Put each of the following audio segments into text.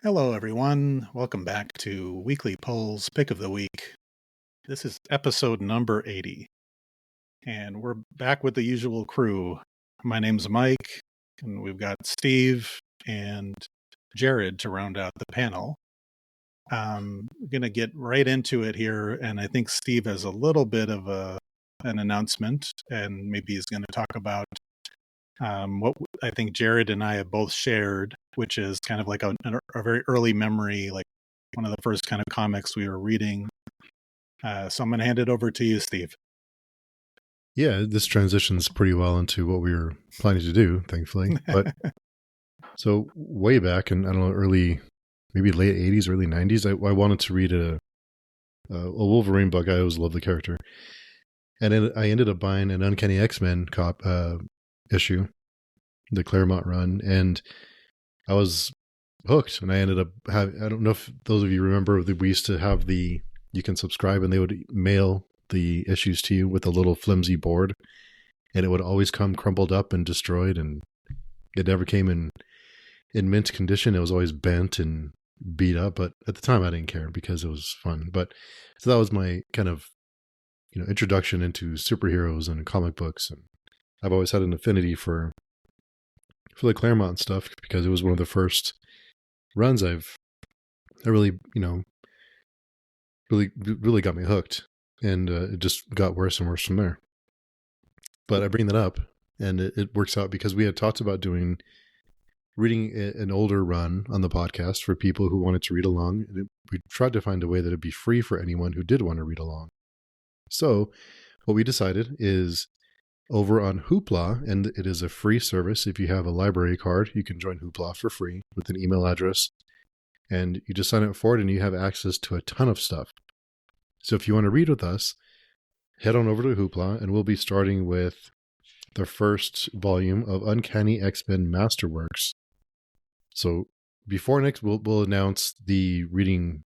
Hello, everyone. Welcome back to Weekly Polls Pick of the Week. This is episode number 80, and we're back with the usual crew. My name's Mike, and we've got Steve and Jared to round out the panel. We're going to get right into it here, and I think Steve has a little bit of an announcement, and maybe he's going to talk about what I think Jared and I have both shared, which is kind of like a very early memory, like one of the first kind of comics we were reading. So I'm going to hand it over to you, Steve. Yeah, this transitions pretty well into what we were planning to do, thankfully. But so way back in, I don't know, maybe late 80s, early 90s, I wanted to read a Wolverine book. I always loved the character. And I ended up buying an Uncanny X-Men issue, the Claremont run, and I was hooked. And I ended up I don't know if those of you remember, we used to have you can subscribe and they would mail the issues to you with a little flimsy board, and it would always come crumpled up and destroyed, and it never came in mint condition. It was always bent and beat up, but at the time I didn't care because it was fun. But so that was my kind of introduction into superheroes and comic books, and I've always had an affinity for the Claremont stuff because it was one of the first runs I really really got me hooked, and it just got worse and worse from there. But I bring that up, and it works out because we had talked about reading an older run on the podcast for people who wanted to read along. We tried to find a way that it'd be free for anyone who did want to read along. So what we decided is over on Hoopla, and it is a free service. If you have a library card, you can join Hoopla for free with an email address, and you just sign up for it and you have access to a ton of stuff. So if you want to read with us, head on over to Hoopla, and we'll be starting with the first volume of Uncanny X-Men Masterworks. So before next, we'll announce the reading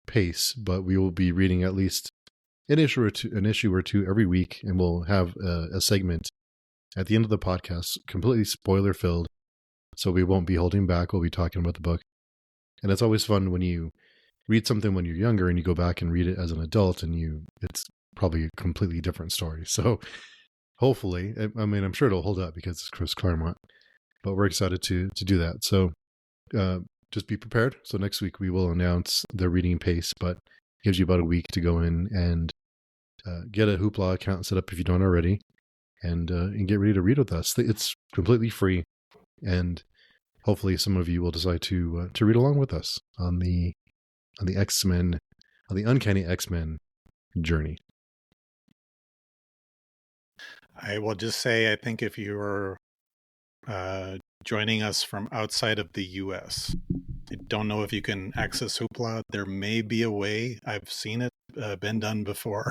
pace, but we will be reading at least an issue or two every week, and we'll have a segment at the end of the podcast, completely spoiler filled, so we won't be holding back. We'll be talking about the book, and it's always fun when you read something when you're younger and you go back and read it as an adult, and it's probably a completely different story. So hopefully, I mean, I'm sure it'll hold up because it's Chris Claremont, but we're excited to do that. So just be prepared. So next week we will announce the reading pace, but it gives you about a week to go in and get a Hoopla account set up if you don't already, and get ready to read with us. It's completely free, and hopefully some of you will decide to read along with us on the X-Men, on the Uncanny X-Men journey. I will just say, I think if you're joining us from outside of the U.S., I don't know if you can access Hoopla. There may be a way, I've seen it been done before,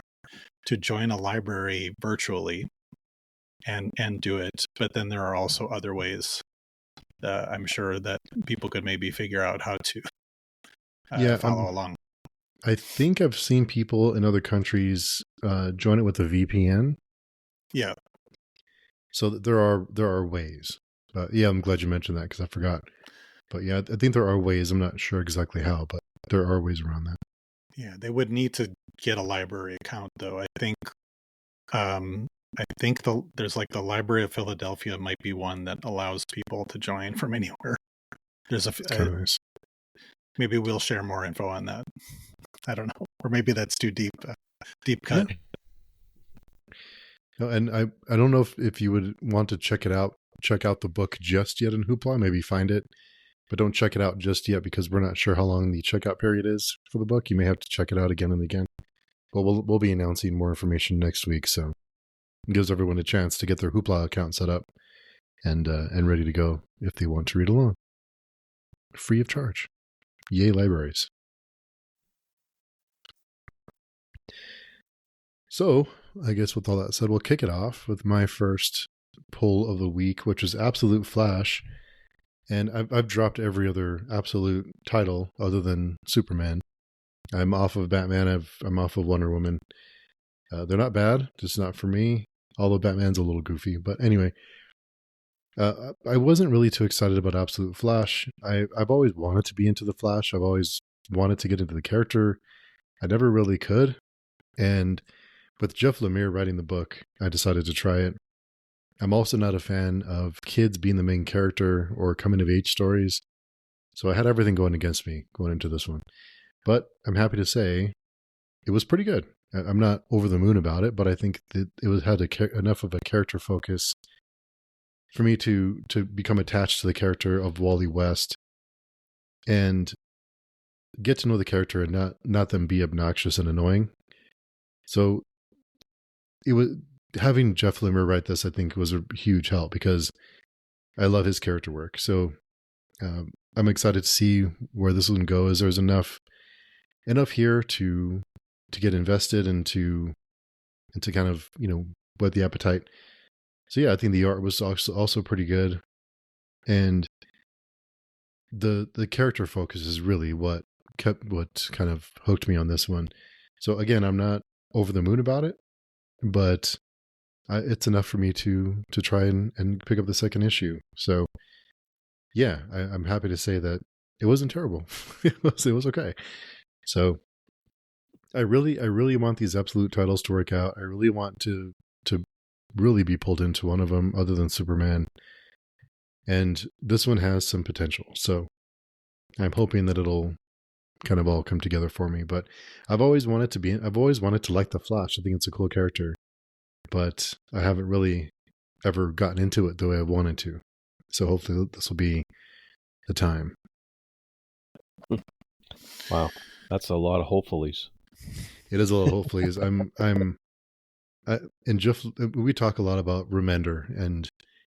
to join a library virtually and do it. But then there are also other ways I'm sure that people could maybe figure out how to follow along. I think I've seen people in other countries join it with a VPN. Yeah. So there are ways. Yeah, I'm glad you mentioned that because I forgot. But yeah, I think there are ways. I'm not sure exactly how, but there are ways around that. Yeah, they would need to get a library account, though. I think there's like the Library of Philadelphia might be one that allows people to join from anywhere. There's Nice. Maybe we'll share more info on that. I don't know, or maybe that's too deep cut. Yeah. No, and I don't know if you would want to check out the book just yet in Hoopla. Maybe find it, but don't check it out just yet because we're not sure how long the checkout period is for the book. You may have to check it out again and again. But we'll be announcing more information next week, so it gives everyone a chance to get their Hoopla account set up and ready to go if they want to read along, free of charge. Yay, libraries! So I guess with all that said, we'll kick it off with my first pull of the week, which is Absolute Flash. And I've dropped every other Absolute title other than Superman. I'm off of Batman. I'm off of Wonder Woman. They're not bad, just not for me. Although Batman's a little goofy. But anyway, I wasn't really too excited about Absolute Flash. I've always wanted to be into the Flash. I've always wanted to get into the character. I never really could. And with Jeff Lemire writing the book, I decided to try it. I'm also not a fan of kids being the main character or coming of age stories. So I had everything going against me going into this one. But I'm happy to say it was pretty good. I'm not over the moon about it, but I think that it had enough of a character focus for me to become attached to the character of Wally West and get to know the character and not them be obnoxious and annoying. So it was having Jeff Lemire write this, I think, was a huge help because I love his character work. So I'm excited to see where this one goes. There's enough here to get invested and to kind of, whet the appetite. So yeah, I think the art was also pretty good, and the character focus is really what kind of hooked me on this one. So again, I'm not over the moon about it, but it's enough for me to try and pick up the second issue. So yeah, I'm happy to say that it wasn't terrible. it was okay. So I really want these absolute titles to work out. I really want to really be pulled into one of them other than Superman. And this one has some potential. So I'm hoping that it'll kind of all come together for me. But I've always wanted to like the Flash. I think it's a cool character. But I haven't really ever gotten into it the way I wanted to. So hopefully this will be the time. Wow. That's a lot of hopefullys. It is a lot of hopefullys. And Jeff, we talk a lot about Remender and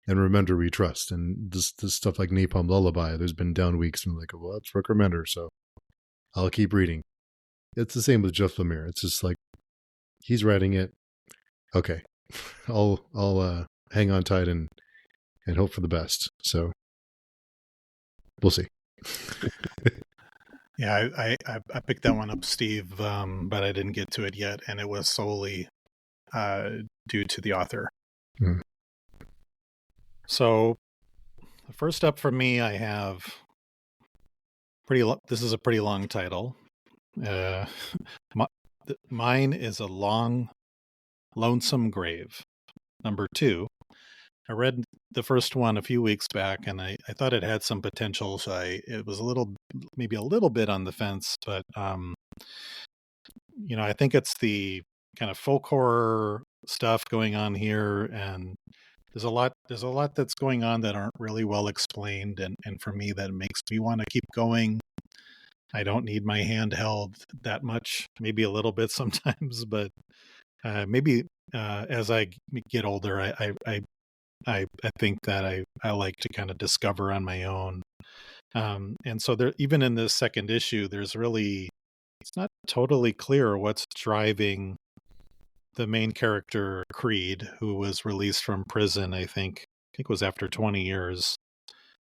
Remender we trust, and this stuff like Napalm Lullaby. There's been down weeks and like, well, it's Rick Remender, so I'll keep reading. It's the same with Jeff Lemire. It's just like he's writing it. Okay, I'll hang on tight and hope for the best. So we'll see. Yeah, I picked that one up, Steve, but I didn't get to it yet, and it was solely due to the author. Mm. So, first up for me, I have this is a pretty long title. Mine is A Long, Lonesome Grave, number 2. I read the first one a few weeks back, and I thought it had some potential. So it was maybe a little bit on the fence, but I think it's the kind of folk horror stuff going on here, and there's a lot that's going on that aren't really well explained, and for me that makes me want to keep going. I don't need my hand held that much, maybe a little bit sometimes, but maybe as I get older, I think that I like to kind of discover on my own. And so there, even in this second issue, it's not totally clear what's driving the main character, Creed, who was released from prison, I think it was after 20 years.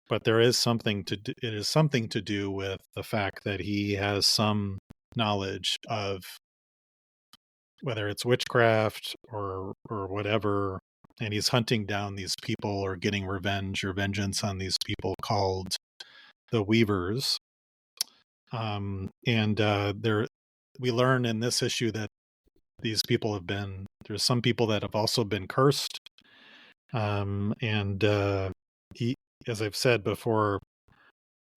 But there is it is something to do with the fact that he has some knowledge of whether it's witchcraft or whatever, and he's hunting down these people or getting revenge or vengeance on these people called the Weavers. We learn in this issue that these people there's some people that have also been cursed. He, as I've said before,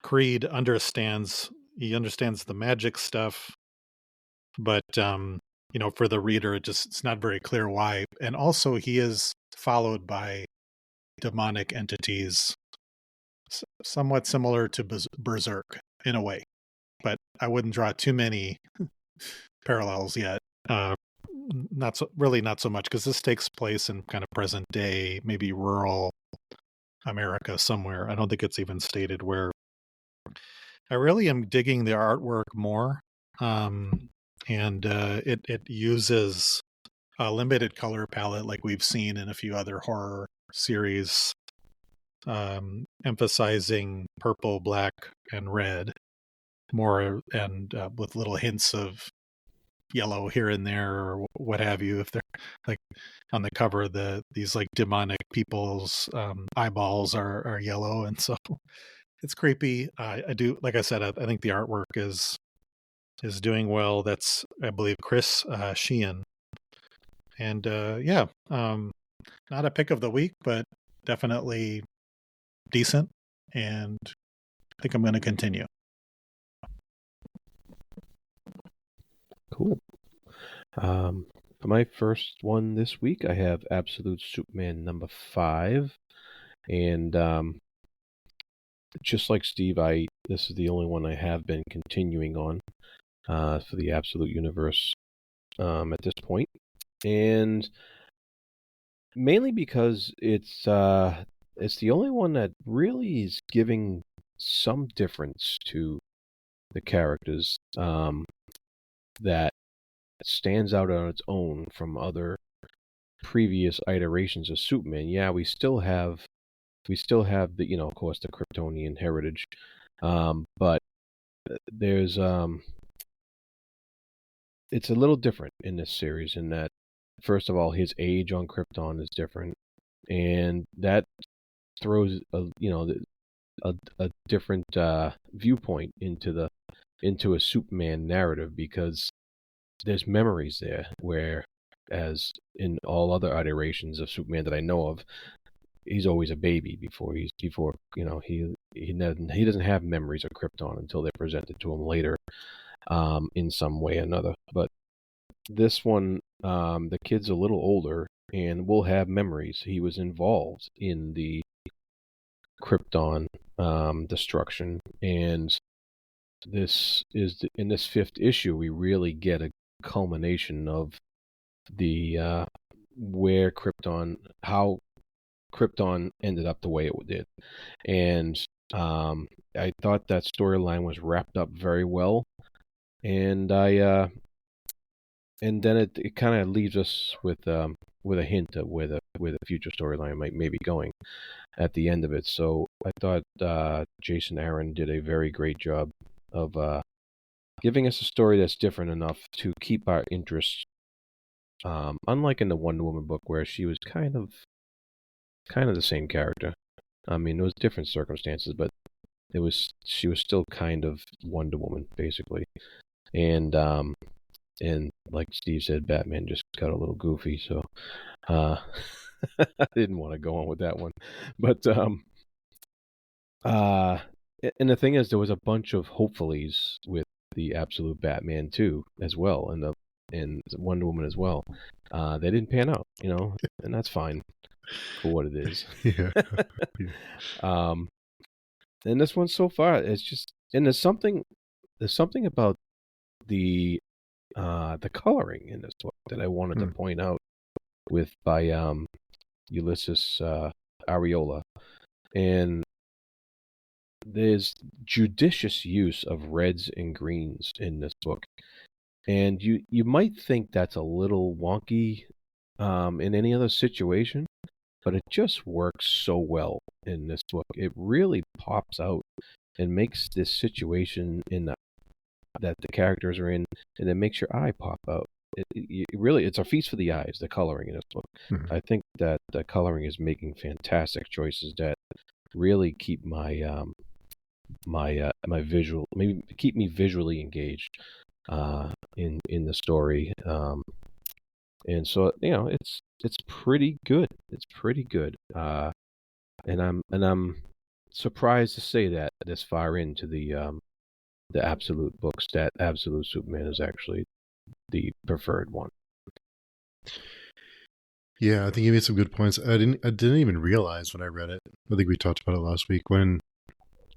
Creed understands the magic stuff, but for the reader, it's not very clear why. And also he is followed by demonic entities, somewhat similar to Berserk in a way, but I wouldn't draw too many parallels yet. Not so much, because this takes place in kind of present day, maybe rural America somewhere. I don't think it's even stated where. I really am digging the artwork more, and it uses a limited color palette like we've seen in a few other horror series, emphasizing purple, black, and red more, and with little hints of yellow here and there or what have you. If they're like on the cover, these like demonic people's eyeballs are yellow, and so it's creepy. I do, like I said, I think the artwork is doing well. That's, I believe, Chris Sheehan, and not a pick of the week, but definitely decent, and I think I'm going to continue. Cool. For my first one this week, I have Absolute Superman number 5, and just like Steve, this is the only one I have been continuing on for the Absolute Universe at this point, and mainly because it's the only one that really is giving some difference to the characters that stands out on its own from other previous iterations of Superman. Yeah, we still have the, of course, the Kryptonian heritage, but there's it's a little different in this series in that, first of all, his age on Krypton is different, and that throws a different viewpoint into a Superman narrative, because there's memories there, where as in all other iterations of Superman that I know of, he's always a baby before he doesn't have memories of Krypton until they're presented to him later, in some way or another. But this one, the kid's a little older and will have memories. He was involved in the Krypton destruction, and this is in this 5th issue we really get a culmination of the how Krypton ended up the way it did, and I thought that storyline was wrapped up very well, and and then it kind of leaves us with a hint of where the future storyline may be going at the end of it. So I thought Jason Aaron did a very great job of giving us a story that's different enough to keep our interest. Unlike in the Wonder Woman book, where she was kind of the same character. I mean, it was different circumstances, but she was still kind of Wonder Woman, basically. And like Steve said, Batman just got a little goofy, so I didn't want to go on with that one. But and the thing is, there was a bunch of hopefullys with the Absolute Batman too, as well, and Wonder Woman as well. They didn't pan out, and that's fine for what it is. Yeah. And this one so far, it's just, and there's something about the coloring in this book that I wanted to point out by Ulysses Areola, and there's judicious use of reds and greens in this book, and you might think that's a little wonky in any other situation, but it just works so well in this book. It really pops out and makes this situation that the characters are in, and it makes your eye pop out. It's a feast for the eyes, the coloring in this book. Mm-hmm. I think that the coloring is making fantastic choices that really keep my my visual, maybe keep me visually engaged in the story. And so, it's pretty good. It's pretty good. And I'm surprised to say that this far into the Absolute books, that Absolute Superman is actually the preferred one. Yeah, I think you made some good points. I didn't even realize when I read it. I think we talked about it last week,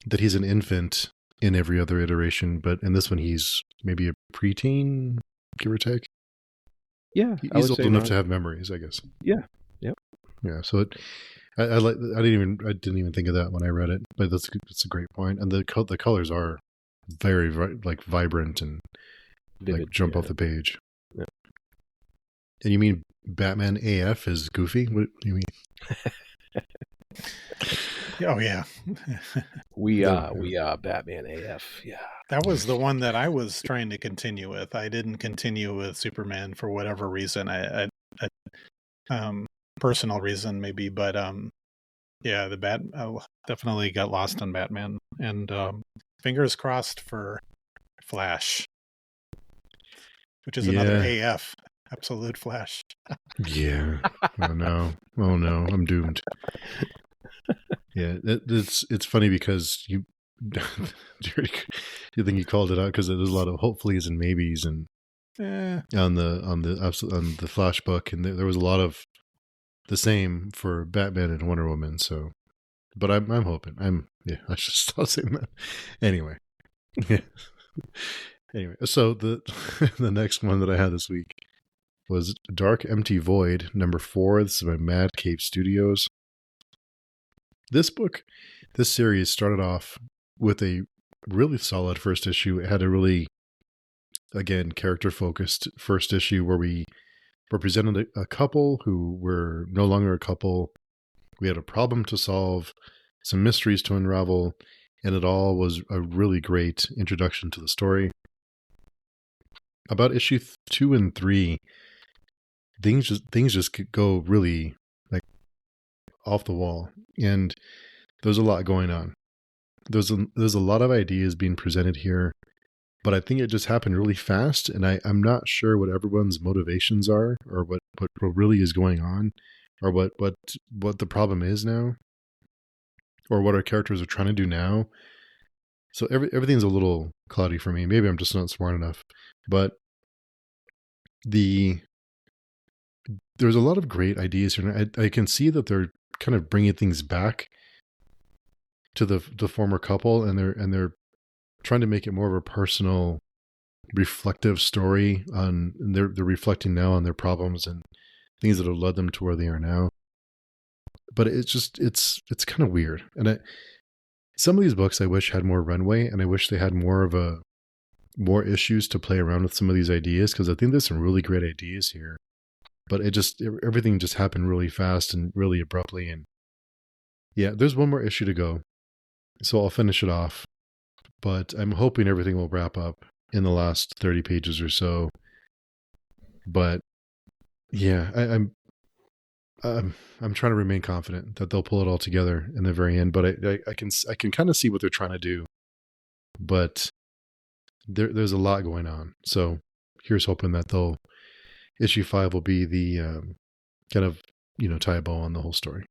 that he's an infant in every other iteration, but in this one he's maybe a preteen, give or take. Yeah, he's old enough to have memories, I guess. Yeah. Yep. Yeah. So I didn't even think of that when I read it, but that's a great point. And the colors are very like vibrant and vivid, like jump off the page. Yeah. And you mean Batman AF is goofy? What do you mean? Oh yeah. We are Batman AF. Yeah. That was the one that I was trying to continue with. I didn't continue with Superman for whatever reason. Personal reason maybe, but yeah, definitely got lost on Batman, and fingers crossed for Flash, which is another AF, absolute Flash. Yeah. Oh no. I'm doomed. Yeah, it's funny because you think you called it out because there's a lot of hopefullys and maybes and on the Flash book, and there was a lot of the same for Batman and Wonder Woman. So, but I'm hoping I should stop saying that. Anyway, yeah. Anyway, so the the next one that I had this week was Dark Empty Void #4. This is by Mad Cave Studios. This series started off with a really solid first issue. It had a really, again, character-focused first issue where we represented a couple who were no longer a couple. We had a problem to solve, some mysteries to unravel, and it all was a really great introduction to the story. About issue 2 and 3, things just go really like off the wall, and there's a lot going on. There's a lot of ideas being presented here, but I think it just happened really fast, and I'm not sure what everyone's motivations are, or what really is going on, or what the problem is now, or what our characters are trying to do now. So everything's a little cloudy for me. Maybe I'm just not smart enough, but there's a lot of great ideas here. I can see that they're kind of bringing things back to the former couple, and they're trying to make it more of a personal, reflective story on, and they're reflecting now on their problems and things that have led them to where they are now. But it's kind of weird. And some of these books I wish had more runway, and I wish they had more issues to play around with some of these ideas, because I think there's some really great ideas here. But everything just happened really fast and really abruptly. And yeah, there's one more issue to go, so I'll finish it off. But I'm hoping everything will wrap up in the last 30 pages or so. But yeah, I'm trying to remain confident that they'll pull it all together in the very end. But I can kind of see what they're trying to do. But there's a lot going on. So here's hoping that issue 5 will be the kind of, tie a bow on the whole story.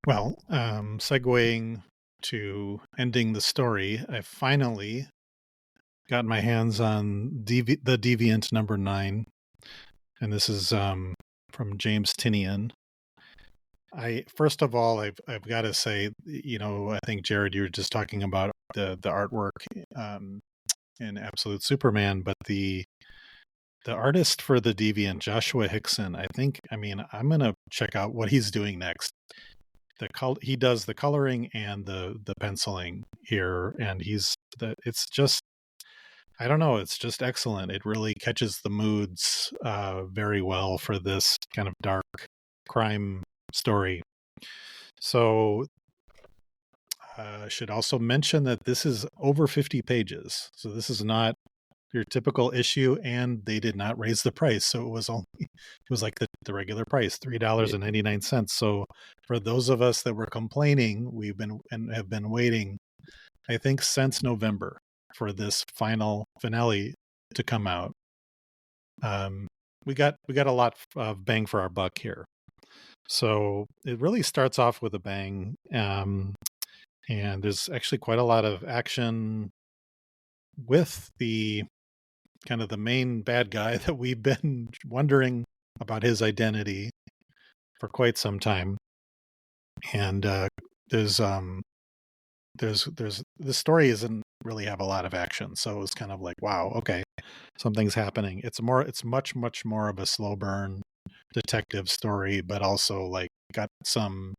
Well, segueing to ending the story, I finally got my hands on the Deviant #9, and this is from James Tinian. First of all, I've got to say, I think Jared, you were just talking about the artwork in Absolute Superman, but the artist for the Deviant, Joshua Hickson, I'm gonna check out what he's doing next. He does the coloring and the penciling here, and it's just, I don't know, it's just excellent. It really catches the moods very well for this kind of dark crime story. So I should also mention that this is over 50 pages. So this is not your typical issue, and they did not raise the price. So it was like the regular price, $3.99. So for those of us that were complaining, have been waiting, I think, since November for this finale to come out. We got a lot of bang for our buck here. So it really starts off with a bang, and there's actually quite a lot of action with the kind of the main bad guy that we've been wondering about his identity for quite some time. And there's the story doesn't really have a lot of action, so it's kind of like, wow, okay, something's happening. It's much more of a slow burn detective story, but also like got some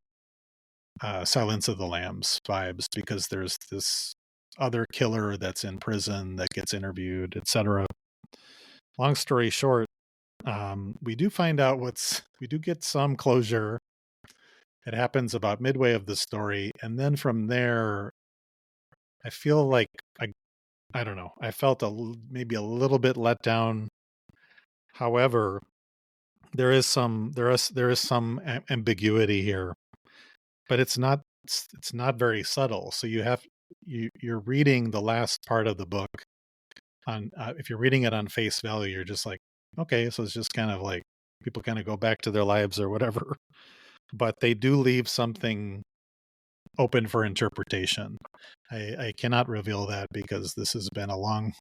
Silence of the Lambs vibes, because there's this other killer that's in prison that gets interviewed, etc. Long story short, We do find out we do get some closure. It happens about midway of the story, and then from there, I feel like I don't know. I felt maybe a little bit let down. However, there is some ambiguity here, but it's not very subtle. So you're reading the last part of the book on if you're reading it on face value, you're just like, okay, so it's just kind of like people kind of go back to their lives or whatever. But they do leave something open for interpretation. I cannot reveal that because this has been a long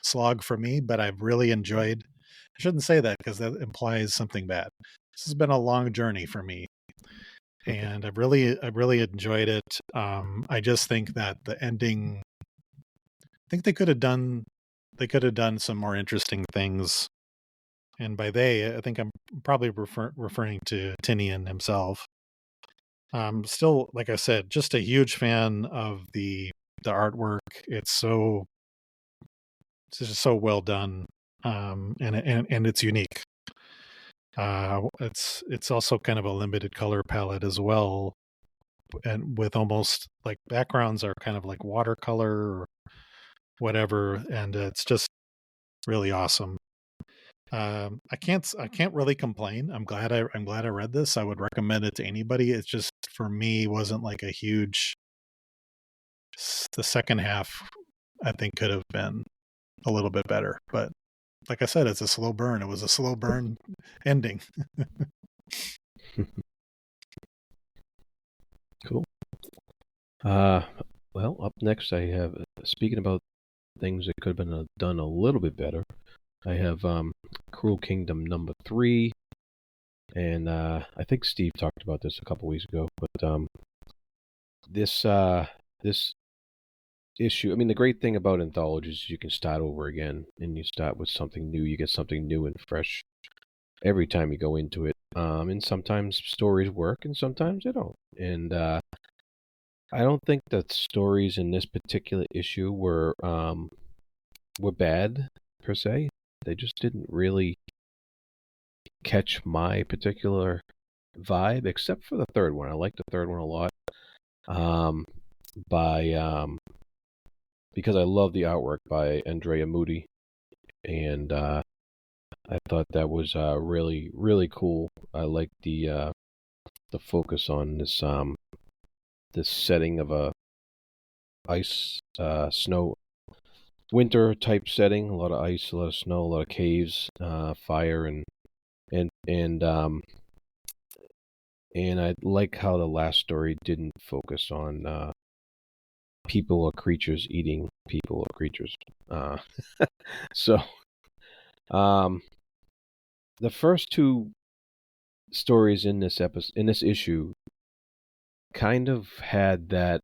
slog for me, but I've really enjoyed. I shouldn't say that because that implies something bad. This has been a long journey for me, and I've really enjoyed it. I just think that the ending. I think they could have done some more interesting things. And by they, I think I'm probably referring to Tinian himself. Still, like I said, just a huge fan of the artwork. It's just so well done, and it's unique. It's also kind of a limited color palette as well, and with almost like backgrounds are kind of like watercolor or whatever, and it's just really awesome. I can't really complain. I'm glad I read this. I would recommend it to anybody. It's just for me wasn't like a huge. The second half, I think, could have been a little bit better, but like I said, it's a slow burn. It was a slow burn ending. Cool. Well, up next I have, speaking about things that could have been done a little bit better, I have Cruel Kingdom number 3, and I think Steve talked about this a couple weeks ago, but this issue, I mean, the great thing about anthologies is you can start over again, and you start with something new. You get something new and fresh every time you go into it. And sometimes stories work, and sometimes they don't. And I don't think that stories in this particular issue were bad per se. They just didn't really catch my particular vibe, except for the third one. I like the third one a lot. Because I love the artwork by Andrea Moody, and I thought that was really, really cool. I like the focus on this this setting of a ice, snow, winter type setting. A lot of ice, a lot of snow, a lot of caves, fire, and I like how the last story didn't focus on people or creatures eating people or creatures. So, the first two stories in this issue, kind of had that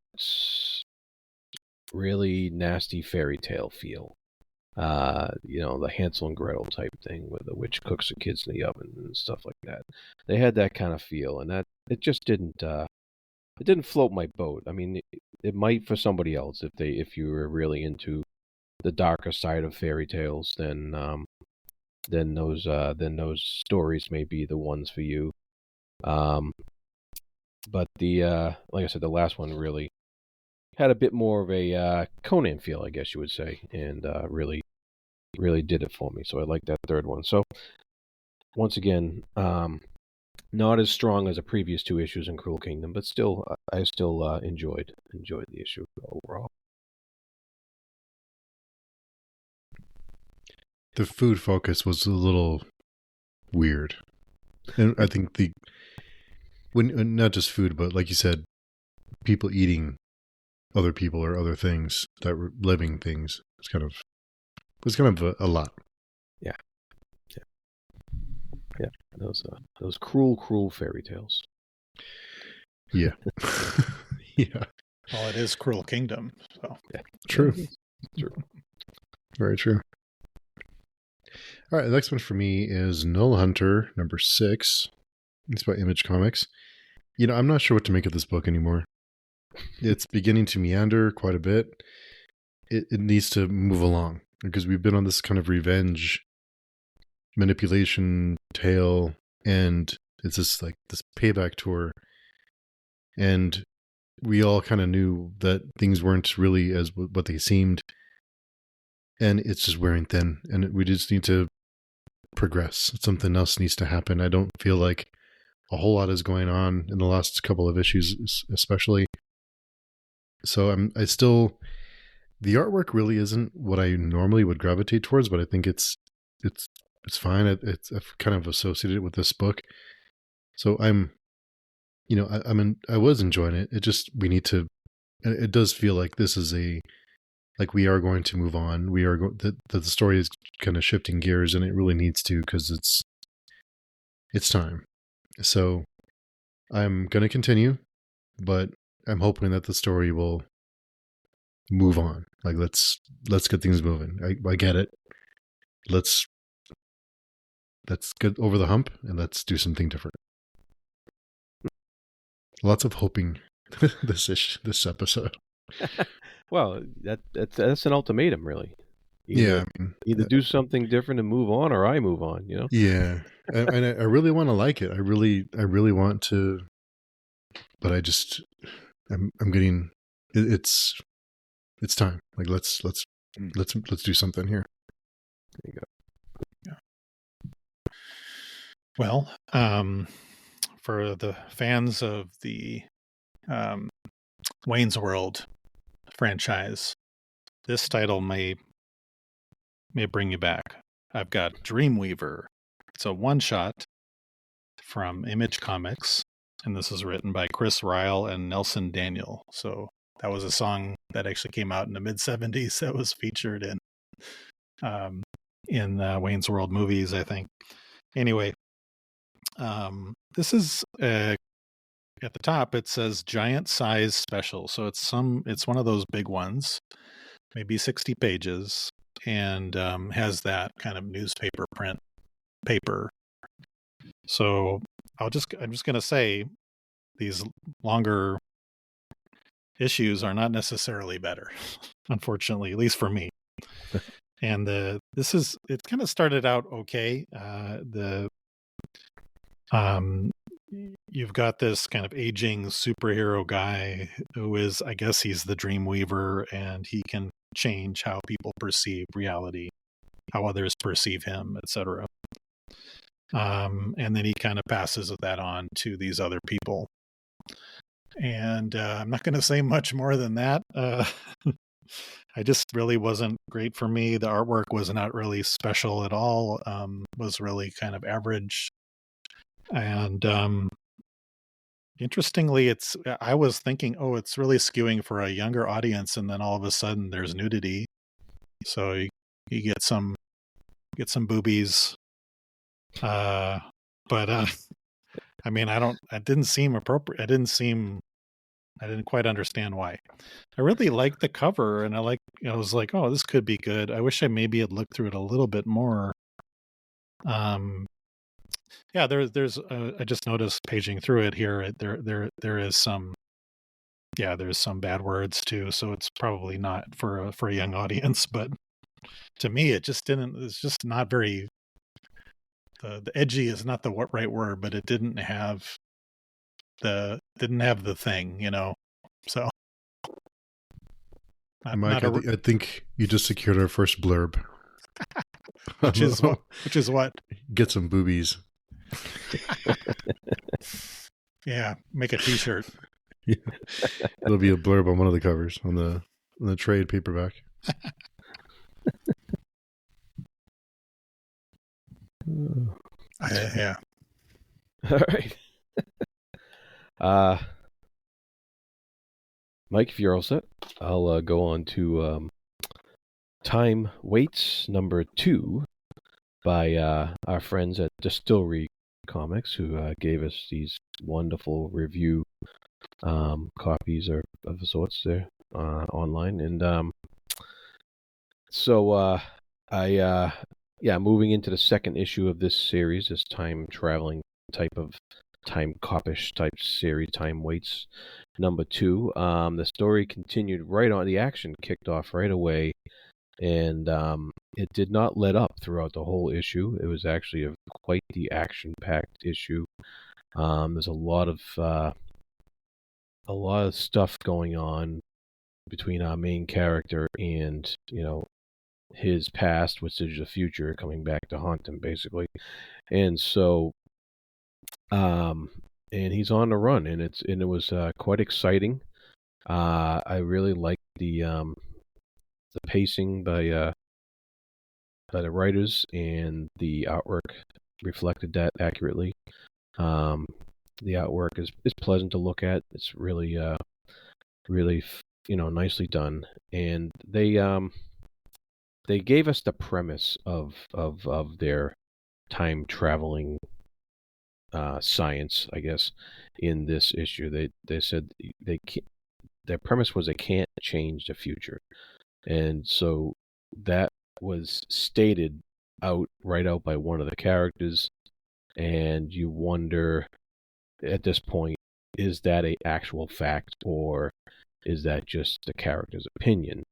really nasty fairy tale feel. The Hansel and Gretel type thing where the witch cooks the kids in the oven and stuff like that. They had that kind of feel, and that it just didn't. It didn't float my boat. I mean, it might for somebody else if you were really into the darker side of fairy tales, then those stories may be the ones for you. But like I said, the last one really had a bit more of a Conan feel, I guess you would say, and really did it for me. So I like that third one. So once again, not as strong as the previous two issues in Cruel Kingdom, but still, I still enjoyed the issue overall. The food focus was a little weird, and I think when not just food, but like you said, people eating other people or other things that were living things. It's kind of a lot. Yeah, those cruel fairy tales. Yeah. Yeah. Well, it is Cruel Kingdom. So. Yeah. True. True. Very true. All right, the next one for me is Null Hunter number 6. It's by Image Comics. I'm not sure what to make of this book anymore. It's beginning to meander quite a bit. It needs to move along because we've been on this kind of revenge manipulation tale, and it's this payback tour, and we all kind of knew that things weren't really as what they seemed, and it's just wearing thin, and we just need to progress. Something else needs to happen. I don't feel like a whole lot is going on in the last couple of issues, especially. So the artwork really isn't what I normally would gravitate towards, but I think it's fine. I've kind of associated it with this book, so I was enjoying it. It just it does feel like this is we are going to move on. We are the story is kind of shifting gears, and it really needs to, because it's time. So I'm going to continue, but I'm hoping that the story will move on. Like, let's get things moving. I get it. Let's get over the hump and let's do something different. Lots of hoping this episode. Well, that's an ultimatum, really. Either do something different and move on, or I move on. Yeah, and I really want to like it. I really want to, but I'm getting it's time. Like, let's do something here. There you go. Yeah. Well, for the fans of the Wayne's World franchise, this title may bring you back. I've got Dreamweaver. It's a one-shot from Image Comics, and this is written by Chris Ryle and Nelson Daniel. So that was a song that actually came out in the mid-'70s that was featured in Wayne's World movies, I think. Anyway, this is at the top. It says giant size special, so it's one of those big ones, maybe 60 pages, and has that kind of newspaper print paper. So I'm just gonna say these longer issues are not necessarily better, unfortunately, at least for me. And it kind of started out okay. You've got this kind of aging superhero guy who is, I guess he's the Dreamweaver, and he can change how people perceive reality, how others perceive him, etc. And then he kind of passes that on to these other people. And I'm not going to say much more than that. I just really wasn't great for me. The artwork was not really special at all. Was really kind of average. And interestingly, I was thinking, it's really skewing for a younger audience, and then all of a sudden there's nudity. So you get some boobies. But I mean, it didn't seem appropriate. I didn't quite understand why. I really liked the cover, and I was like, this could be good. I wish I maybe had looked through it a little bit more. Yeah, there's I just noticed paging through it here. There is some, there's some bad words too. So it's probably not for a young audience, but to me, it's just not very. The edgy is not the right word, but it didn't have the thing, so Mike, I think you just secured our first blurb. which is what? Get some boobies. Yeah, make a t-shirt. Yeah. It'll be a blurb on one of the covers on the trade paperback. Yeah. All right. Mike, if you're all set, I'll go on to Time Waits number 2 by our friends at Distillery Comics, who gave us these wonderful review copies of sorts there online. And so moving into the second issue of this series, this time traveling type of time copish type series, Time Waits number 2. The story continued right on. The action kicked off right away And it did not let up throughout the whole issue. It was actually quite the action-packed issue. There's a lot of stuff going on between our main character and his past, which is the future, coming back to haunt him, basically. And so, and he's on the run, and it was quite exciting. I really liked the pacing by the writers, and the artwork reflected that accurately. The artwork is pleasant to look at. It's really nicely done, and they gave us the premise of their time traveling science, I guess, in this issue. They said their premise was they can't change the future, and so that was stated right out by one of the characters, and you wonder at this point, is that a actual fact, or is that just the character's opinion?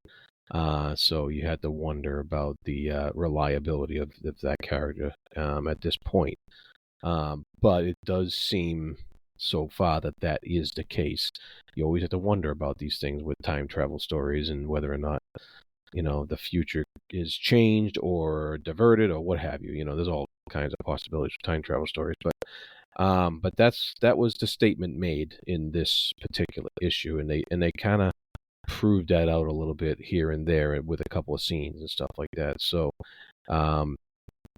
So you had to wonder about the reliability of that character at this point. But it does seem so far that is the case. You always have to wonder about these things with time travel stories, and whether or not the future is changed or diverted or what have you. There's all kinds of possibilities for time travel stories, but that was the statement made in this particular issue, and they kind of proved that out a little bit here and there with a couple of scenes and stuff like that. So, and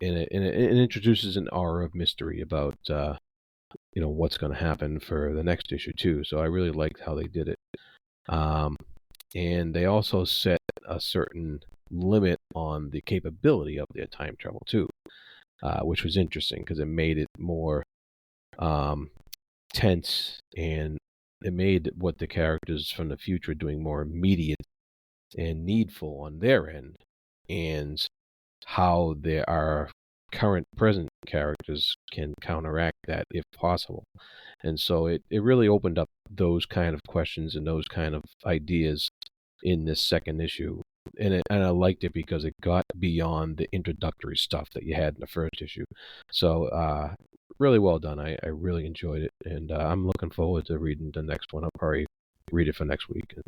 it introduces an aura of mystery about what's going to happen for the next issue too. So I really liked how they did it. And they also set a certain limit on the capability of their time travel too, which was interesting because it made it more tense, and it made what the characters from the future are doing more immediate and needful on their end, and how our present characters can counteract that if possible. And so it really opened up those kind of questions and those kind of ideas in this second issue. And I liked it because it got beyond the introductory stuff that you had in the first issue. So really well done. I really enjoyed it, and I'm looking forward to reading the next one. I'll probably read it for next week, and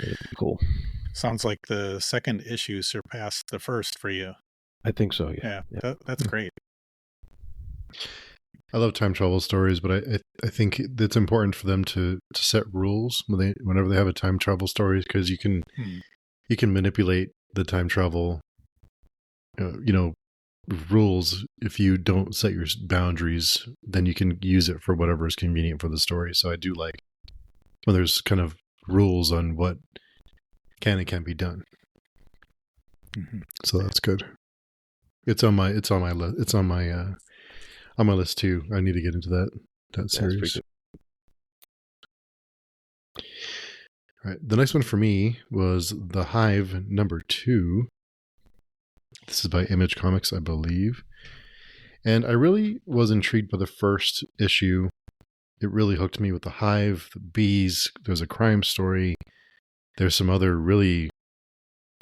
it'll be cool. Sounds like the second issue surpassed the first for you. I think so, yeah. That's great. I love time travel stories, but I think it's important for them to set rules whenever they have a time travel story, because you can manipulate the time travel rules. If you don't set your boundaries, then you can use it for whatever is convenient for the story. So I do like when there's kind of rules on what can and can't be done. Mm-hmm. So that's good. It's on my list too. I need to get into that series. All right. The next one for me was The Hive #2. This is by Image Comics, I believe. And I really was intrigued by the first issue. It really hooked me with the hive, the bees. There's a crime story. There's some other really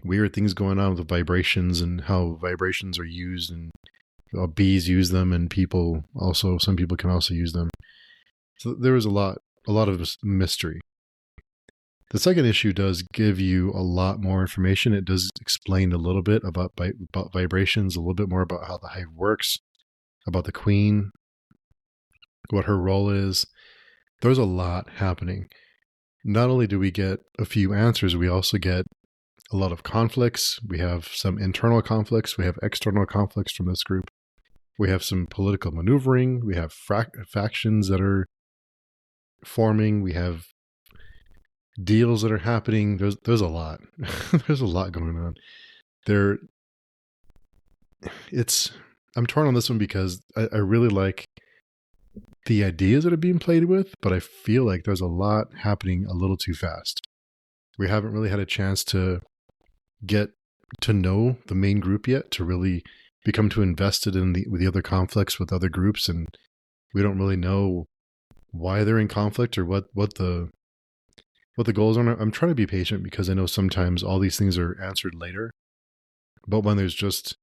weird things going on with the vibrations and how vibrations are used, and bees use them, and some people can also use them. So there was a lot of mystery. The second issue does give you a lot more information. It does explain a little bit about vibrations, a little bit more about how the hive works, about the queen, what her role is. There's a lot happening. Not only do we get a few answers, we also get a lot of conflicts. We have some internal conflicts. We have external conflicts from this group. We have some political maneuvering. We have factions that are forming. We have deals that are happening. There's a lot. There's a lot going on. I'm torn on this one because I really like the ideas that are being played with, but I feel like there's a lot happening a little too fast. We haven't really had a chance to get to know the main group yet, to really become too invested in the other conflicts with other groups, and we don't really know why they're in conflict or what the what the goals are. I'm trying to be patient because I know sometimes all these things are answered later. But when there's just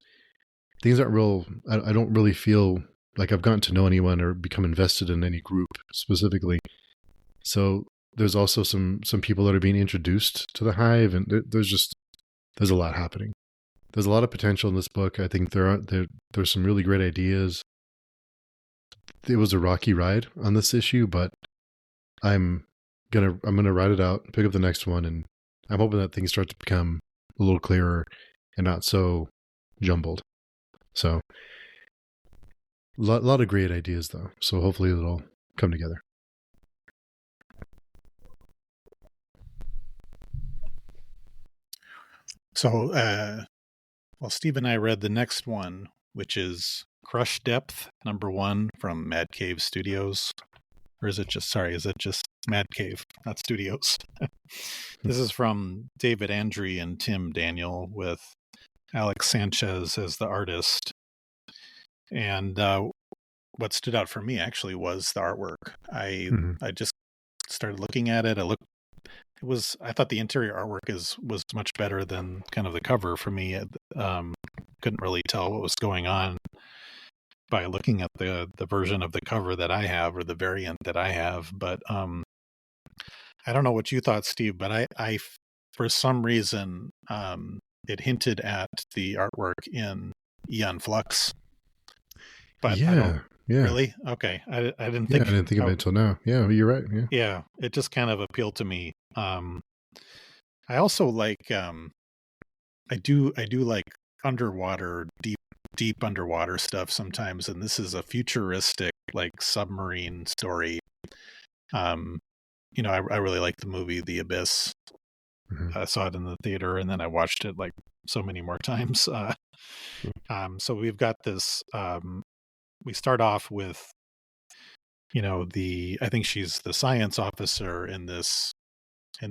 things aren't real, I don't really feel like I've gotten to know anyone or become invested in any group specifically. So there's also some people that are being introduced to the hive, and there's a lot happening. There's a lot of potential in this book. I think there's some really great ideas. It was a rocky ride on this issue, but I'm gonna ride it out, pick up the next one, and I'm hoping that things start to become a little clearer and not so jumbled. So a lot of great ideas though. So hopefully it'll come together. So, well, Steve and I read the next one, which is Crush Depth #1 from Mad Cave Studios. Or is it just Mad Cave, not Studios? This is from David Andry and Tim Daniel with Alex Sanchez as the artist. And what stood out for me actually was the artwork. I just started looking at it. I thought the interior artwork was much better than kind of the cover for me. Couldn't really tell what was going on by looking at the version of the cover that I have, or the variant that I have. But I don't know what you thought, Steve, but I for some reason, it hinted at the artwork in Aeon Flux. But yeah. Really? Okay. I didn't think. I didn't think of it until now. Yeah, you're right. Yeah. Yeah, it just kind of appealed to me. I also like. I do like underwater, deep underwater stuff sometimes, and this is a futuristic, like, submarine story. I really like the movie The Abyss. I saw it in the theater, and then I watched it like so many more times. So we've got this. We start off with, I think she's the science officer in this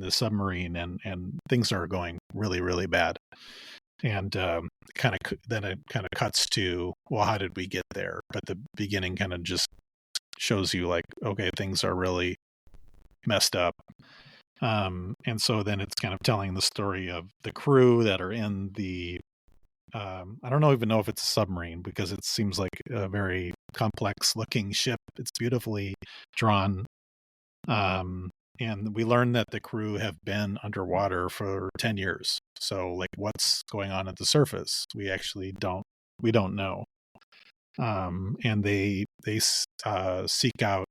submarine, and things are going really, really bad. And then it kind of cuts to, well, how did we get there? But the beginning kind of just shows you, like, okay, things are really messed up. And so then it's kind of telling the story of the crew that are in the, I don't even know if it's a submarine, because it seems like a very complex looking ship. It's beautifully drawn. And we learn that the crew have been underwater for 10 years. So, like, what's going on at the surface? We actually don't know. And they seek out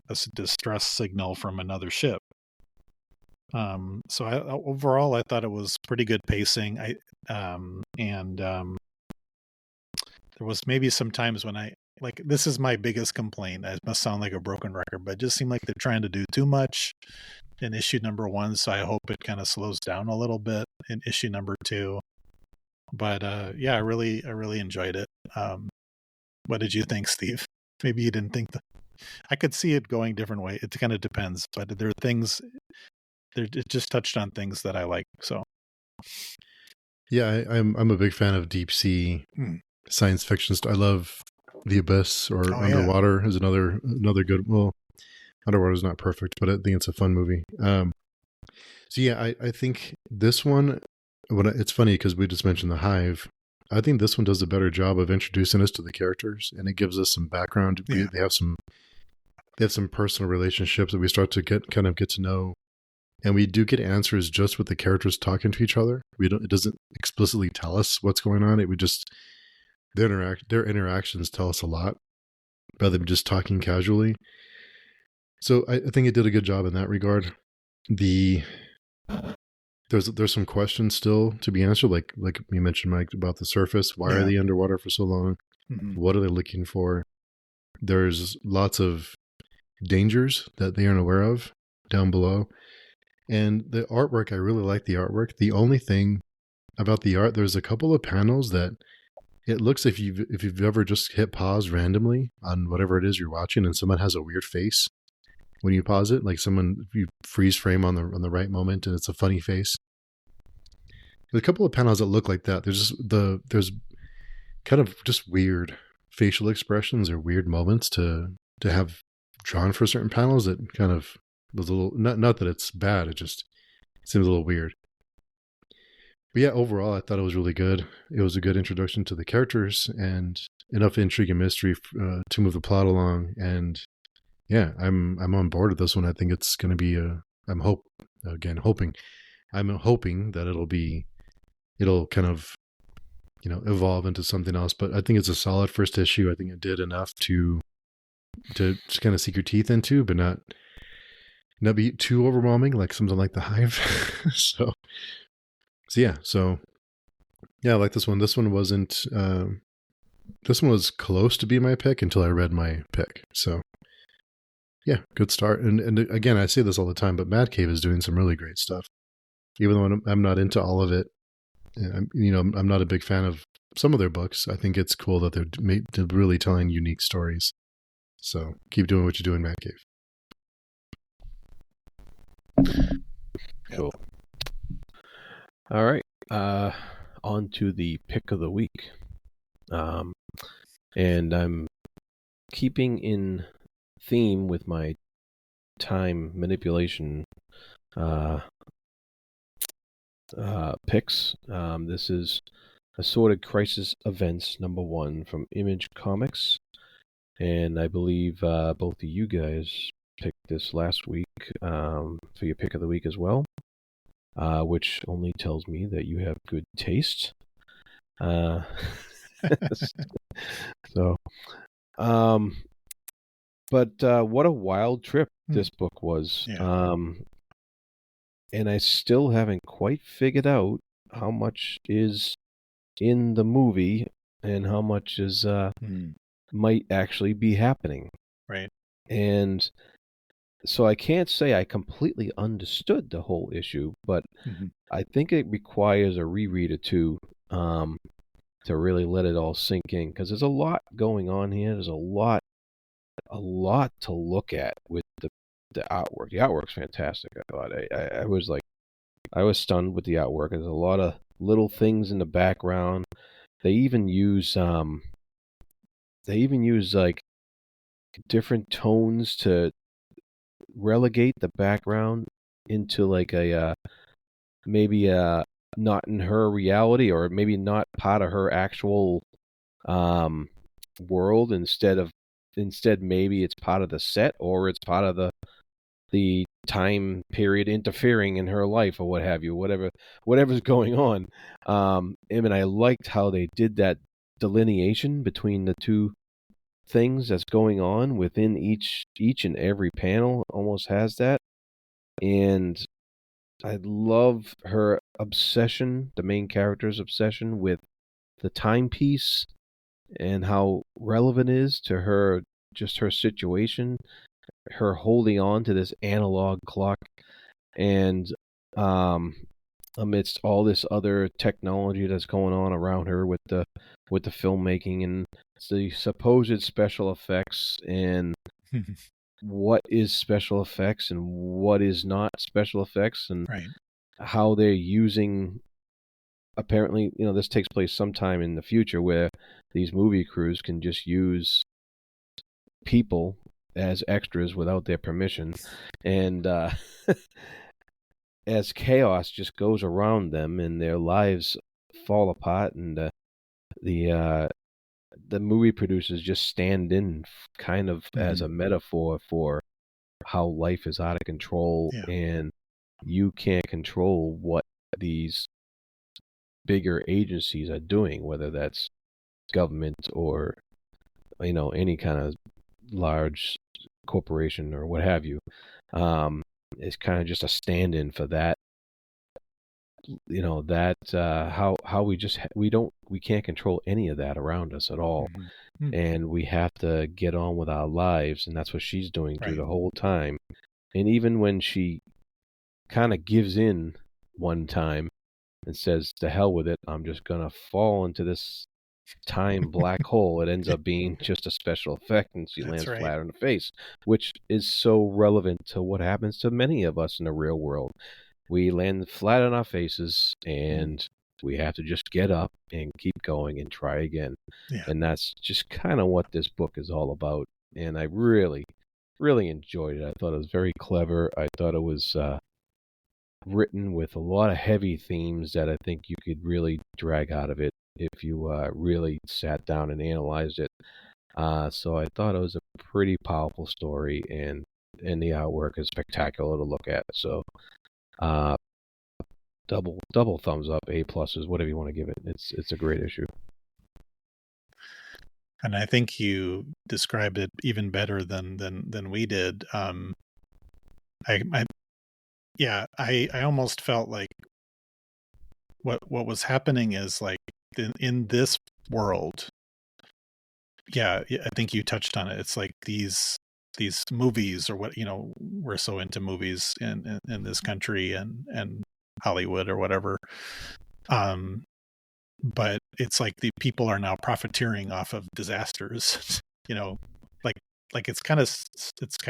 a distress signal from another ship. So overall, I thought it was pretty good pacing. There was maybe some times when this is my biggest complaint. It must sound like a broken record, but it just seemed like they're trying to do too much in issue #1. So I hope it kind of slows down a little bit in issue #2. But yeah, I really enjoyed it. What did you think, Steve? Maybe you didn't think I could see it going different way. It kind of depends, but there are things. It just touched on things that I like. So yeah, I'm a big fan of deep sea science fiction. I love The Abyss, or Underwater is another good. Well, Underwater is not perfect, but I think it's a fun movie. So yeah, I think this one. It's funny because we just mentioned the Hive. I think this one does a better job of introducing us to the characters, and it gives us some background. Yeah. They have some personal relationships that we start to get to know. And we do get answers just with the characters talking to each other. It doesn't explicitly tell us what's going on. Their interactions tell us a lot, rather than just talking casually. So I think it did a good job in that regard. There's some questions still to be answered, like you mentioned, Mike, about the surface. Why are they underwater for so long? Mm-hmm. What are they looking for? There's lots of dangers that they aren't aware of down below. And the artwork, I really like the artwork. The only thing about the art, there's a couple of panels that it looks, if you've ever just hit pause randomly on whatever it is you're watching, and someone has a weird face when you pause it, like you freeze frame on the right moment and it's a funny face. There's a couple of panels that look like that. There's kind of just weird facial expressions or weird moments to have drawn for certain panels that kind of was a little, not that it's bad, it just seems a little weird. But yeah, overall, I thought it was really good. It was a good introduction to the characters and enough intrigue and mystery to move the plot along. And yeah, I'm on board with this one. I think it's going to be I'm hoping that it'll kind of, evolve into something else. But I think it's a solid first issue. I think it did enough to just kind of sink your teeth into, but not be too overwhelming like something like The Hive. So yeah, I like this one. This one wasn't. This one was close to be my pick until I read my pick. So yeah, good start. And again, I say this all the time, but Mad Cave is doing some really great stuff. Even though I'm not into all of it, I'm not a big fan of some of their books. I think it's cool that they're really telling unique stories. So keep doing what you're doing, Mad Cave. Cool. All right. On to the pick of the week. And I'm keeping in theme with my time manipulation picks. This is Assorted Crisis Events #1 from Image Comics. And I believe both of you guys picked this last week for your pick of the week as well, which only tells me that you have good taste. So, but what a wild trip this book was. Yeah. And I still haven't quite figured out how much is in the movie and how much is might actually be happening. Right. And so I can't say I completely understood the whole issue, but I think it requires a reread or two to really let it all sink in, because there's a lot going on here. There's a lot to look at with the artwork. The artwork's fantastic. I thought I was stunned with the artwork. There's a lot of little things in the background. They even use like different tones to relegate the background into like a maybe not in her reality, or maybe not part of her actual world. Instead maybe it's part of the set, or it's part of the time period interfering in her life, or what have you, whatever's going on. And I liked how they did that delineation between the two things that's going on within each and every panel. Almost has that. And I love her obsession, the main character's obsession with the timepiece and how relevant it is to her, just her situation, her holding on to this analog clock, and amidst all this other technology that's going on around her with the filmmaking and the supposed special effects, and what is special effects and what is not special effects, and how they're using. Apparently, this takes place sometime in the future where these movie crews can just use people as extras without their permission, and as chaos just goes around them and their lives fall apart, and the movie producers just stand in kind of as a metaphor for how life is out of control, and you can't control what these bigger agencies are doing, whether that's government or any kind of large corporation or what have you. It's kind of just a stand-in for that. How we can't control any of that around us at all, and we have to get on with our lives, and that's what she's doing through the whole time. And even when she kind of gives in one time and says, "To hell with it, I'm just gonna fall into this time black hole," it ends up being just a special effect, and she lands flat on the face, which is so relevant to what happens to many of us in the real world. We land flat on our faces, and we have to just get up and keep going and try again. And that's just kind of what this book is all about. And I really, really enjoyed it. I thought it was very clever. I thought it was written with a lot of heavy themes that I think you could really drag out of it if you really sat down and analyzed it. So I thought it was a pretty powerful story, and the artwork is spectacular to look at. So uh, double thumbs up, A pluses, whatever you want to give it. It's a great issue. And I think you described it even better than we did. I almost felt like what was happening is like in this world. Yeah, I think you touched on it. It's like these movies, or what, we're so into movies in this country and Hollywood or whatever. But it's like the people are now profiteering off of disasters, like it's kind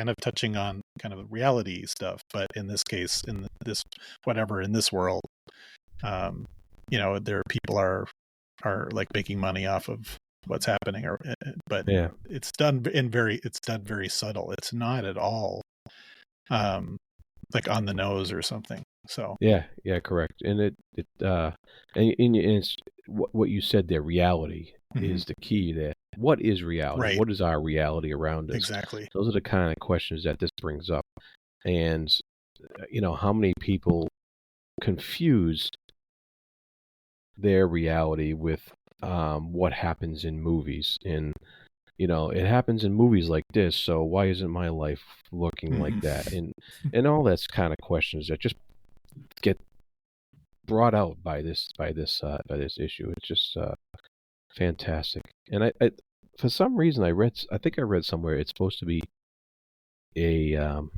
of touching on kind of reality stuff, but in this case, in this world, there people are like making money off of what's happening, but Yeah. it's done very subtle. It's not at all like on the nose or something. So Yeah, correct. And and it's what you said there. Reality is the key there. What is reality? Right. What is our reality around us? Exactly. Those are the kind of questions that this brings up. And how many people confuse their reality with what happens in movies? And it happens in movies like this, so why isn't my life looking like that? And all that's kind of questions that just get brought out by this issue. It's just fantastic. And I for some reason I think I read somewhere it's supposed to be an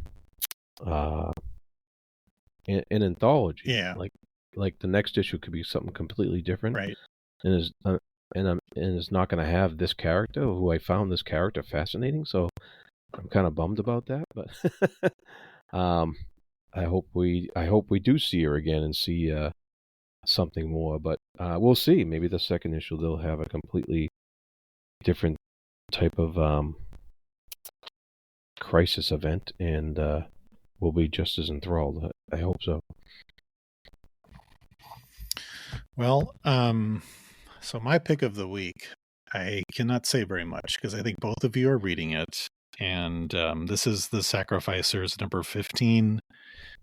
anthology. Yeah. Like the next issue could be something completely different. Right. And it's not going to have this character who I found this character fascinating. So I'm kind of bummed about that, but I hope we do see her again and see something more. But we'll see. Maybe the second issue they'll have a completely different type of crisis event, and we'll be just as enthralled. I hope so. Well, so my pick of the week, I cannot say very much because I think both of you are reading it. And this is The Sacrificers, number 15.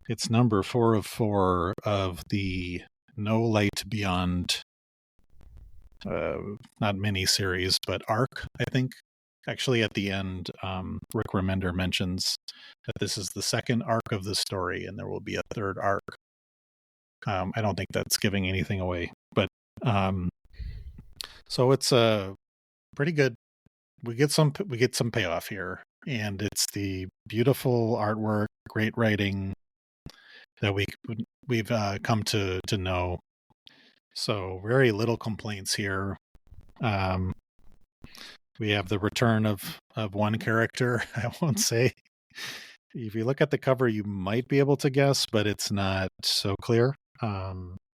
It's number 4 of 4 of the No Light Beyond, not mini-series, but arc, I think. Actually, at the end, Rick Remender mentions that this is the second arc of the story, and there will be a third arc. I don't think that's giving anything away, but so it's pretty good. We get some payoff here, and it's the beautiful artwork, great writing that we've come to know. So very little complaints here. We have the return of one character. I won't say. If you look at the cover, you might be able to guess, but it's not so clear.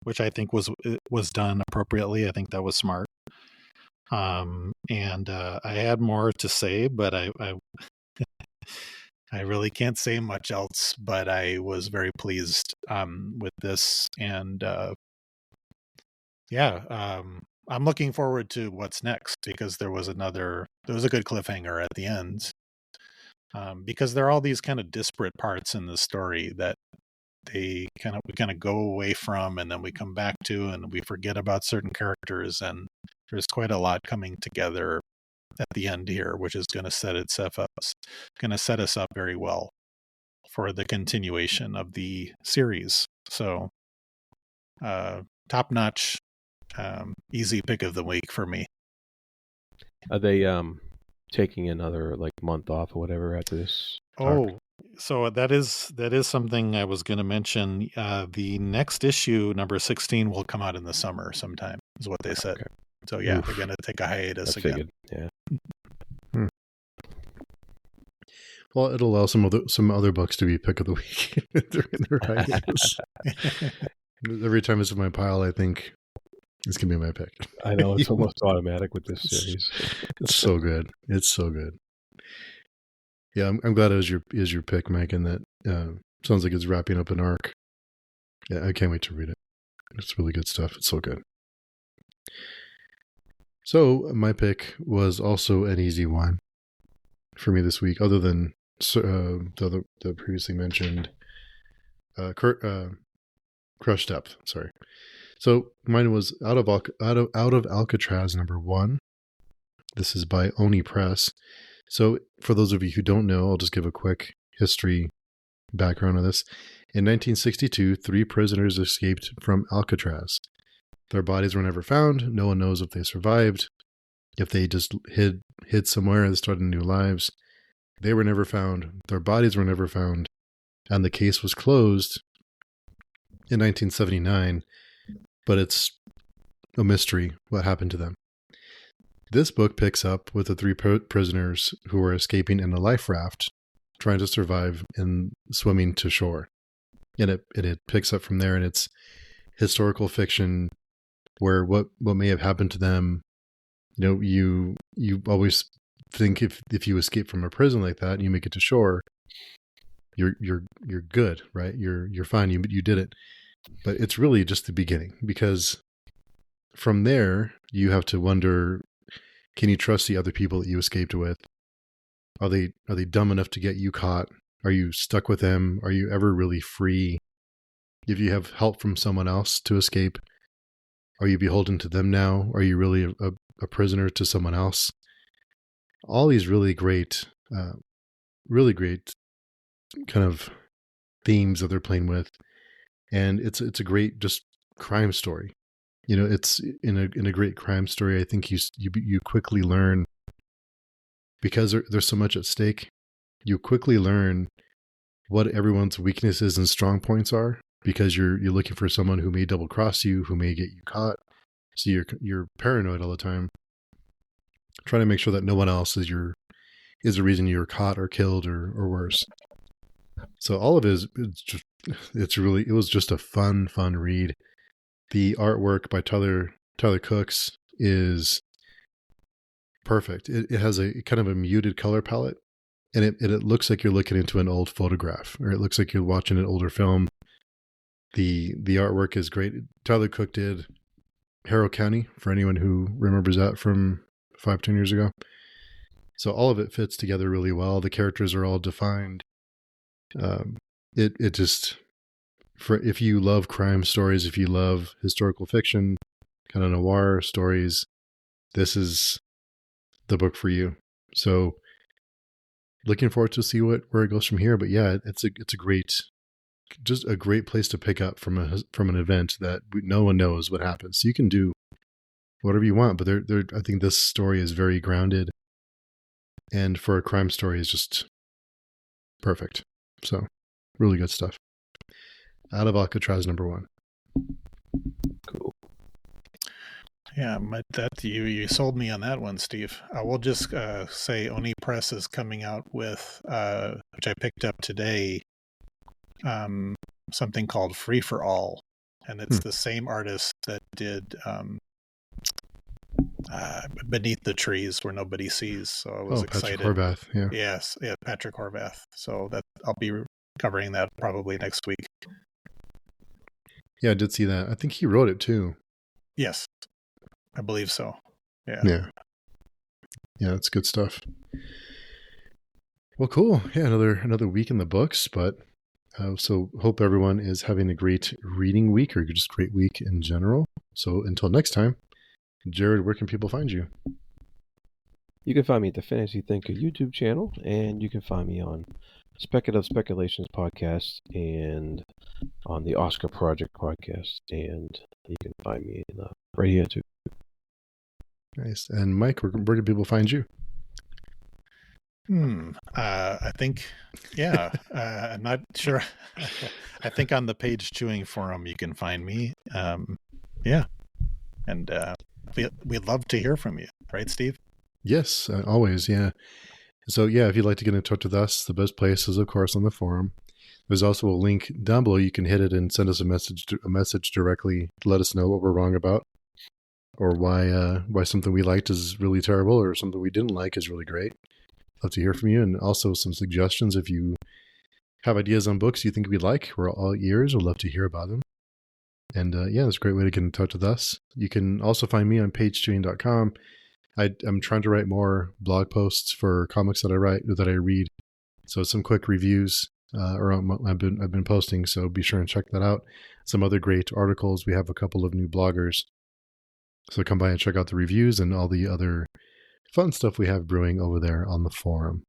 Which I think was done appropriately. I think that was smart. And I had more to say, but I really can't say much else. But I was very pleased with this, and I'm looking forward to what's next, because there was a good cliffhanger at the end. Because there are all these kind of disparate parts in the story that we kind of go away from, and then we come back to, and we forget about certain characters, and there's quite a lot coming together at the end here, which is going to set us up very well for the continuation of the series. So top notch, easy pick of the week for me. Are they taking another month off or whatever after this arc? So that is something I was going to mention. The next issue, number 16, will come out in the summer sometime, is what they said. Okay. So yeah, they're going to take a hiatus again. Yeah. Well, it'll allow some other books to be pick of the week during their hiatus. Every time it's in my pile, I think it's going to be my pick. I know, it's almost automatic with this series. It's so good. It's so good. Yeah, I'm glad it was your pick, Mike, and that sounds like it's wrapping up an arc. Yeah, I can't wait to read it. It's really good stuff. It's so good. So my pick was also an easy one for me this week, other than the previously mentioned Crush Depth. Sorry. So mine was out of Alcatraz #1. This is by Oni Press. So for those of you who don't know, I'll just give a quick history background on this. In 1962, 3 prisoners escaped from Alcatraz. Their bodies were never found. No one knows if they survived, if they just hid somewhere and started new lives. They were never found. Their bodies were never found. And the case was closed in 1979, but it's a mystery what happened to them. This book picks up with the 3 prisoners who were escaping in a life raft, trying to survive in swimming to shore. And it picks up from there, and it's historical fiction where what may have happened to them. You know, you always think if you escape from a prison like that and you make it to shore, you're good, right? You're fine. You did it. But it's really just the beginning, because from there you have to wonder, can you trust the other people that you escaped with? Are they dumb enough to get you caught? Are you stuck with them? Are you ever really free? If you have help from someone else to escape, are you beholden to them now? Are you really a prisoner to someone else? All these really great kind of themes that they're playing with, and it's a great just crime story. You know, it's in a great crime story. I think you quickly learn, because there's so much at stake. You quickly learn what everyone's weaknesses and strong points are, because you're looking for someone who may double cross you, who may get you caught. So you're paranoid all the time, trying to make sure that no one else is the reason you're caught or killed or worse. So all of it it was just a fun read. The artwork by Tyler Cooks is perfect. It has a kind of a muted color palette, and it looks like you're looking into an old photograph, or it looks like you're watching an older film. The artwork is great. Tyler Cook did Harrow County, for anyone who remembers that from 5-10 years ago. So all of it fits together really well. The characters are all defined. It just, if you love crime stories, if you love historical fiction, kind of noir stories, this is the book for you. So looking forward to see where it goes from here. But yeah, it's a great place to pick up from an event that no one knows what happens. So you can do whatever you want, but I think this story is very grounded, and for a crime story is just perfect. So really good stuff. Out of Alcatraz #1. Cool. Yeah, you sold me on that one, Steve. I will just say Oni Press is coming out with, which I picked up today, something called Free for All, and it's the same artist that did Beneath the Trees Where Nobody Sees. So I was excited. Patrick Horvath, yeah. Yes, yeah, Patrick Horvath. So that I'll be covering that probably next week. Yeah, I did see that. I think he wrote it too. Yes, I believe so. Yeah. Yeah, that's good stuff. Well, cool. Yeah, another week in the books, but so hope everyone is having a great reading week, or just great week in general. So until next time, Jared, where can people find you? You can find me at the Fantasy Thinker YouTube channel, and you can find me on Speculative Speculations podcast and on the Oscar Project podcast, and you can find me right here too. Nice. And Mike, where can people find you? I think, yeah, I'm not sure. I think on the Page Chewing Forum you can find me. Yeah. And we'd love to hear from you, right, Steve? Yes, always, yeah. So yeah, if you'd like to get in touch with us, the best place is, of course, on the forum. There's also a link down below. You can hit it and send us a message directly to let us know what we're wrong about, or why something we liked is really terrible, or something we didn't like is really great. Love to hear from you, and also some suggestions if you have ideas on books you think we'd like. We're all ears. We'd love to hear about them. And yeah, it's a great way to get in touch with us. You can also find me on pagechewing.com. I'm trying to write more blog posts for comics that I read. So some quick reviews I've been posting. So be sure and check that out. Some other great articles. We have a couple of new bloggers. So come by and check out the reviews and all the other fun stuff we have brewing over there on the forum.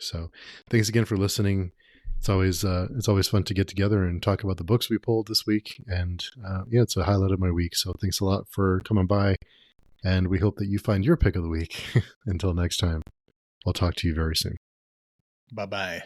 So thanks again for listening. It's always fun to get together and talk about the books we pulled this week. And yeah, it's a highlight of my week. So thanks a lot for coming by. And we hope that you find your pick of the week. Until next time, I'll talk to you very soon. Bye-bye.